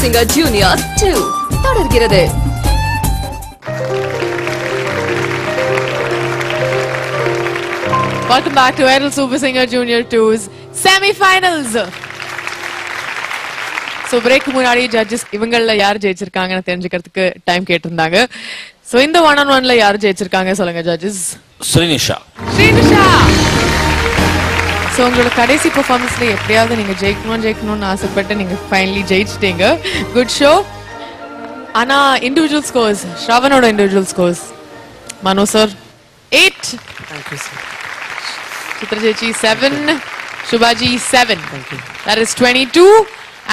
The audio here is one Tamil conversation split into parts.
Singer Junior 2 தொடர்கிறது. Welcome back to Idol Super Singer Junior 2's semi-finals. So break முன்னாடி judges இவங்கள யார் ஜெயிச்சிருக்காங்கன்னு தெரிஞ்சுக்கிறதுக்கு டைம் கேட்டிருந்தாங்க. So இந்த 1-on-1ல யார் ஜெயிச்சிருக்காங்க சொல்லுங்க judges. ஸ்ரீனிஷா. So உங்களோட கடைசி பெர்ஃபார்மன்ஸ்ல எப்படியாவது நீங்க ஜெயிக்கணும்னு ஆசைப்பட்டு நீங்க ஃபைனலி ஜெயிச்சிட்டீங்க. Good show. ஆனா இண்டிவிஜுவல் ஸ்கோர்ஸ், ஸ்ரவனோட individual scores. Mano sir 8. Thank you, sir. Chitra Chechi 7, Shubhaji 7. Thank you. That is 22.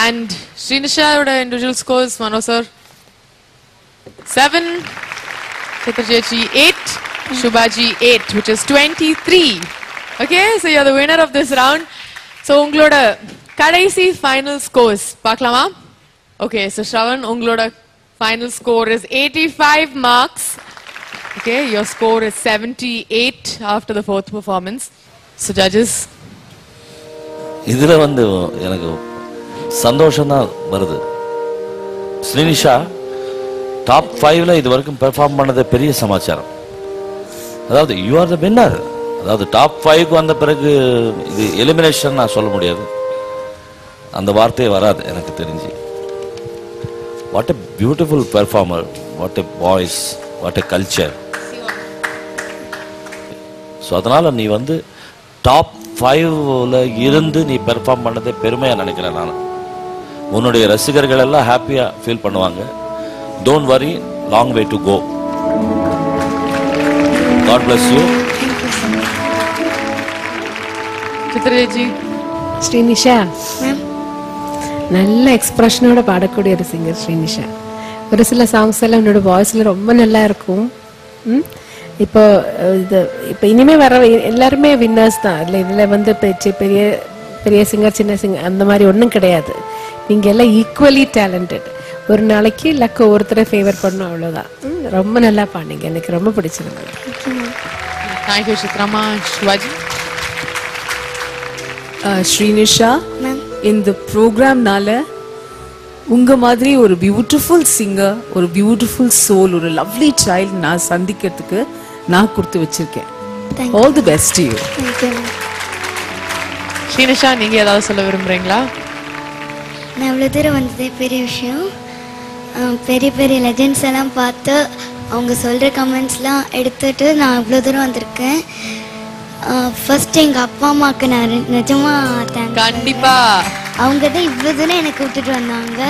And Srinisha oda individual scores, Mano sir 7, Chitra Chechi 8, Shubhaji 8, which is 23. Okay, so you're the winner of this round. So ungloda kadaisi final scores paakalama. Okay, so Shravan ungloda final score is 85 marks. Okay, your score is 78 after the fourth performance. So judges, இதுல வந்து எனக்கு சந்தோஷம் தான் வருது. ஸ்ரீனிஷா டாப் 5ல இது வரைக்கும் பெர்ஃபார்ம் பண்ணது பெரிய சமாச்சாரம். அதாவது யூ ஆர் த வின்னர். அதாவது டாப் 5க்கு வந்த பிறகு இது எலிமினேஷன் நான் சொல்ல முடியாது, அந்த வார்த்தையே வராது எனக்கு தெரிஞ்சு. What a beautiful performer, what a voice, what a culture. So அதனால நீ வந்து டாப் 5ல இருந்து நீ பெர்ஃபார்ம் பண்ணதே பெருமையா நினைக்கிறேன் நான். உன்னுடைய ரசிகர்கள் எல்லாம் ஹாப்பியா ஃபீல் பண்ணுவாங்க. Don't worry, long way to go. God bless you. Chitraji. Srinisha நல்ல எக்ஸ்பிரஷனோட பாடக்கூடிய ஒரு சிங்கர் ஸ்ரீனிஷா. ஒரு சில சாங்ஸ் எல்லாம் உன்னோட வாய்ஸ்ல ரொம்ப நல்லா இருக்கும். இப்போ இனிமே வர எல்லாருமே வின்னர்ஸ் தான். இதுல வந்து பெரிய பெரிய சிங்கர் சின்ன சிங்கர் அந்த மாதிரி ஒன்றும் கிடையாது. நீங்க எல்லாம் ஈக்குவலி டேலண்டட். ஒரு நாளைக்கு லக் ஒவ்வொருத்தரை ஃபேவர் பண்ணும், அவ்வளோதான். ரொம்ப நல்லா பாடுங்க, எனக்கு ரொம்ப பிடிச்சிருந்தது. தேங்க்யூ சித்ராமா. சிவாஜி. ஸ்ரீனிஷா, இந்த ப்ரோக்ராம்னால உங்க மாதிரி ஒரு பியூட்டிஃபுல் சிங்கர், ஒரு பியூட்டிஃபுல் சோல், ஒரு லவ்லி சைல்ட் நான் சந்திக்கிறதுக்கு நான் கொடுத்து வச்சிருக்கேன். All the best to you. Srinisha, நீங்க ஏதாவது சொல்ல விரும்புறீங்களா? நான் இவ்வளோ தூரம் வந்ததே பெரிய விஷயம். பெரிய பெரிய லெஜெண்ட்ஸ் எல்லாம் பார்த்து அவங்க சொல்கிற கமெண்ட்ஸ்லாம் எடுத்துட்டு நான் இவ்வளோ தூரம் வந்திருக்கேன். ஃபர்ஸ்ட் எங்கள் அப்பா அம்மாவுக்கு நான் நிஜமாக தேங்க்ஸ். கண்டிப்பா அவங்க தான் இவ்வளோ தூரம் எனக்கு விட்டுட்டு வந்தாங்க.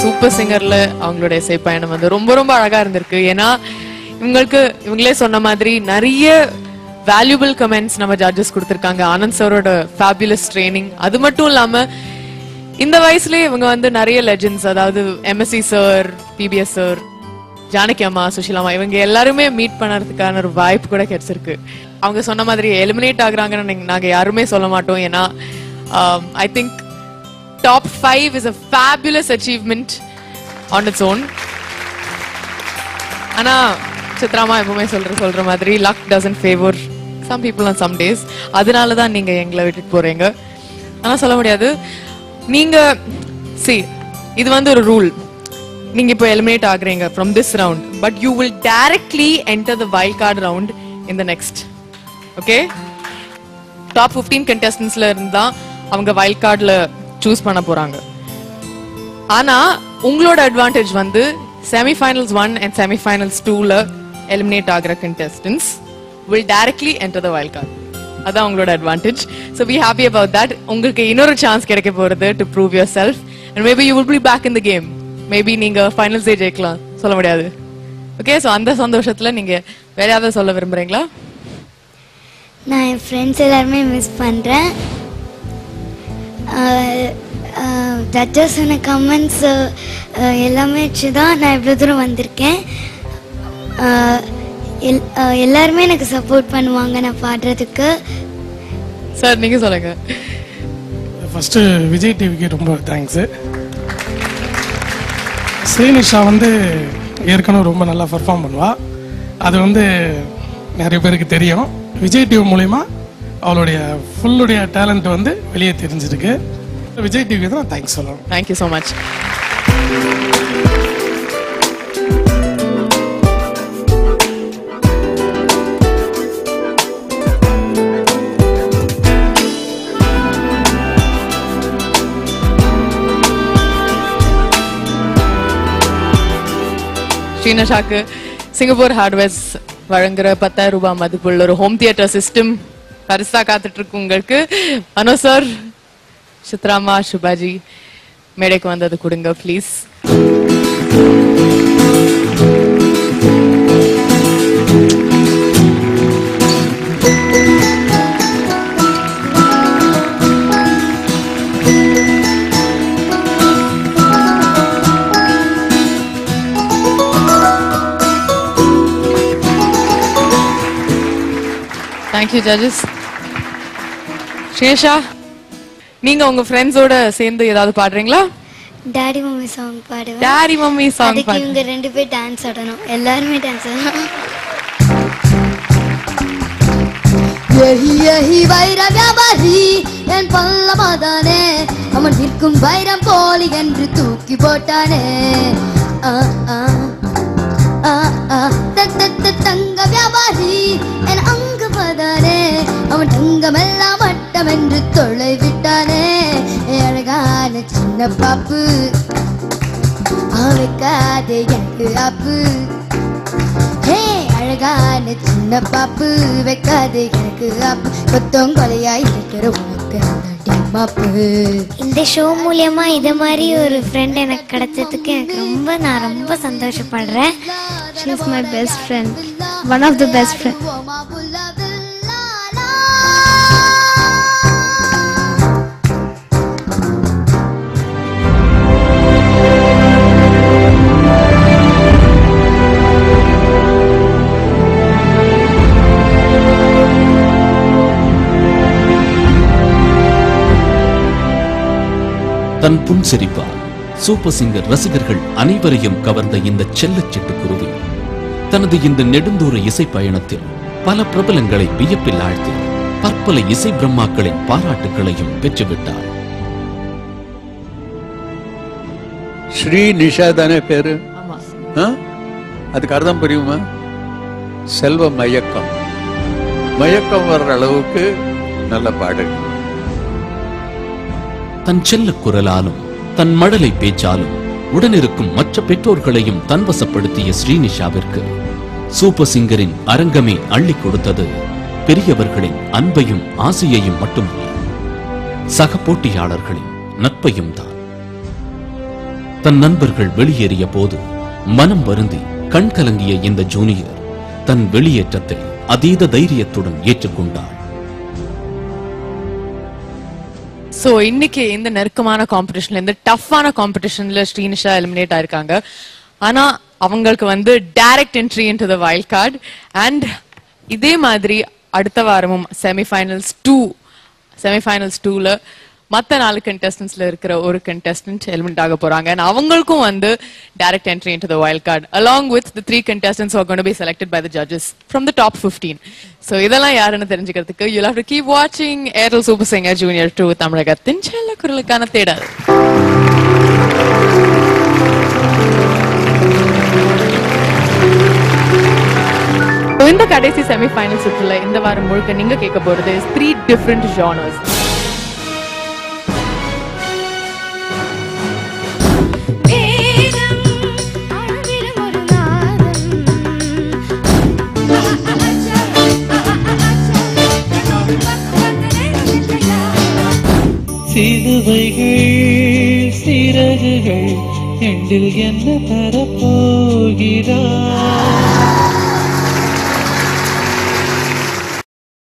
சூப்பர் சிங்கர்ல அவங்களோட இசை பயணம் வந்து ரொம்ப ரொம்ப அழகா இருந்திருக்கு. ஏன்னா இவங்களே சொன்ன மாதிரி நிறைய வேல்யூபிள் கமெண்ட்ஸ் நம்ம ஜட்ஜஸ் கொடுத்திருக்காங்க. ஆனந்த் சாரோட ஃபேபியுலஸ் ட்ரைனிங், அது மட்டும் இல்லாம இந்த வயசுலயே இவங்க வந்து நிறைய லெஜெண்ட்ஸ், அதாவது MSC sir, PBS sir, Janaki அம்மா, சுஷிலாமா, இவங்க எல்லாருமே மீட் பண்ணறதுக்கான ஒரு வாய்ப்பு கூட கிடைச்சிருக்கு. அவங்க சொன்ன மாதிரி எலிமினேட் ஆகுறாங்கன்னு நாங்க யாருமே சொல்ல மாட்டோம். ஏன்னா I think top 5 is a fabulous achievement on its own. ஆனா சித்ராமா எப்பவுமே சொல்ற மாதிரி luck doesn't favor some people on some days. அதனால தான் நீங்க எங்களை விட்டுட்டு போறீங்க. ஆனா சொல்ல முடியாது. நீங்க இது வந்து ஒரு ரூல். நீங்க இப்போ எலிமினேட் ஆகுறீங்க from this round, but you will directly enter the wild card round in the next. Okay? Top 15 contestants-ல இருந்தா அவங்க wild card-ல சூஸ் பண்ண போறாங்க. ஆனா உங்களோட அட்வான்டேஜ் வந்து semi-finals 1 and semi-finals 2ல எலிமினேட் ஆகிற contestants will directly enter the wild card. அதான் உங்களோட advantage. So be happy about that. உங்களுக்கு இன்னொரு சான்ஸ் கிடைக்க போறது to prove yourself and maybe you will be back in the game. Maybe நீங்க finals day ஜெயிக்கலாம், சொல்ல முடியாது. Okay, so அந்த சந்தோஷத்துல நீங்க வேற ஏதாவது சொல்ல விரும்புறீங்களா? நான் என் ஃப்ரெண்ட்ஸ் எல்லாருமே மிஸ் பண்றேன். ஜட்ஜஸ் சொன்ன கமெண்ட்ஸ் எல்லாமே வச்சு தான் நான் இவ்வளோ தூரம் வந்திருக்கேன். எல்லாருமே எனக்கு சப்போர்ட் பண்ணுவாங்க நான் பாடுறதுக்கு. சார் நீங்க சொல்லுங்க. ஃபர்ஸ்ட் விஜய் டிவிக்கு ரொம்ப தேங்க்ஸ். ஸ்ரீனிஷா வந்து ஏற்கனவே ரொம்ப நல்லா பர்ஃபார்ம் பண்ணுவா. அது வந்து நிறைய பேருக்கு தெரியும். விஜய் டிவி மூலிமா அவளுடைய ஃபுல்லுடைய டேலண்ட் வந்து வெளியே தெரிஞ்சிருக்கு. விஜய் டிவிக்கு தான் தேங்க்ஸ் சொல்லணும். Thank you so much. ஸ்ரீனிஷாக்கு சிங்கப்பூர் ஹார்ட்வேர்ஸ் வழங்குற 10,000 ரூபாய் மதிப்புள்ள ஒரு ஹோம் தியேட்டர் சிஸ்டம் பரிசா காத்துட்டு இருக்கு உங்களுக்கு. மனோ சார், சித்ராமா, சுபாஜி மேடைக்கு வந்தது கொடுங்க please. Thank you judges. Srinisha, நீங்க உங்க ஃப்ரெண்ட்ஸோட சேர்ந்து ஏதாவது பாடுறீங்களா? டாடி மம்மி சாங் பாடுவேன். டாடி மம்மி சாங் அதுக்கு இவங்க 2 பேர் டான்ஸ் ஆடணும். எல்லாரும் டான்ஸ் ஆடணும். यही यही வைர வியாபாரி என் பல்லமாதானே, அவன் விற்கும் வைரம் போலி என்று தூக்கி போட்டானே. தங்க வியாபாரி என் அங்கு பதானே, அவன் தங்கமெல்லாம் மட்டம் என்று தொலை விட்டானே. அழகான சின்ன பாப்பு வைக்காதே எனக்கு ஆப்பு. அழகான சின்ன பாப்பு வைக்காதே எனக்கு ஆப்பு. கொத்தம் கொலையாய் இருக்கிற உனக்கு மாப்பு. இந்த ஷோ மூலமா இத மாதிரி ஒரு ஃப்ரெண்ட் எனக்கு கிடைச்சதுக்கு எனக்கு நான் ரொம்ப சந்தோஷப்படுறேன். She is my best friend, one of the best friend. தன் புன்சிரிப்பால் சூப்பர் சிங்கர் ரசிகர்கள் அனைவரையும் கவர்ந்த இந்த செல்லச்சிட்டு குருவி தனது இந்த நெடுந்தூர இசை பயணத்தில் பல பிரபலங்களை வியப்பில் ஆழ்த்தி பற்பல இசை பிரம்மாக்களின் பாராட்டுகளையும் பெற்றுவிட்டார். ஸ்ரீனிஷா தானே பேரு? அதுக்கு அர்த்தம் புரியுமா? செல்வ மயக்கம். மயக்கம் வர்ற அளவுக்கு நல்ல பாடு. தன் செல்ல குரலாலும் தன் மழலை பேச்சாலும் உடனிருக்கும் மற்ற பெற்றோர்களையும் தன்வசப்படுத்திய ஸ்ரீனிஷாவிற்கு சூப்பர் சிங்கரின் அரங்கமே அள்ளி கொடுத்தது பெரியவர்களின் அன்பையும் ஆசையையும் மட்டுமல்ல, சக போட்டியாளர்களின் நட்பையும் தான். தன் நண்பர்கள் வெளியேறிய போது மனம் வருந்தி கண் கலங்கிய இந்த ஜூனியர் தன் வெளியேற்றத்தை அதீத தைரியத்துடன் ஏற்றுக்கொண்டார். சோ இன்னைக்கு இந்த நெருக்கமான காம்படிஷன்ல, இந்த டஃப்பான காம்படிஷன்ல ஸ்ரீனிஷா எலிமினேட் ஆயிருக்காங்க. ஆனா அவங்களுக்கு வந்து direct entry into the wild card. And இதே மாதிரி அடுத்த வாரமும் செமிஃபைனல்ஸ் 2ல மத்த 4 கண்டெஸ்டன்ட்ஸ்ல இருக்கிற ஒரு கண்டெஸ்டன்ட் எலிமினேட் ஆக போறாங்க. and அவங்களுக்கும் வந்து direct entry into the wild card along with the 3 contestants who are going to be selected by the judges from the top 15. so இதெல்லாம் யாருன்னு தெரிஞ்சுக்கிறதுக்கு you'll have to keep watching Airtel Super Singer Junior 2 தமிழகத்தின் செல்ல குரலுக்கான தேடல். இந்த கடைசி செமிஃபைனல் சுற்றுல இந்த வாரம் முழுக்க நீங்க கேட்க போறது 3 different genres. சிலுவைகள் சிறகுகள் 2 என்ன தரப்போகிறார்?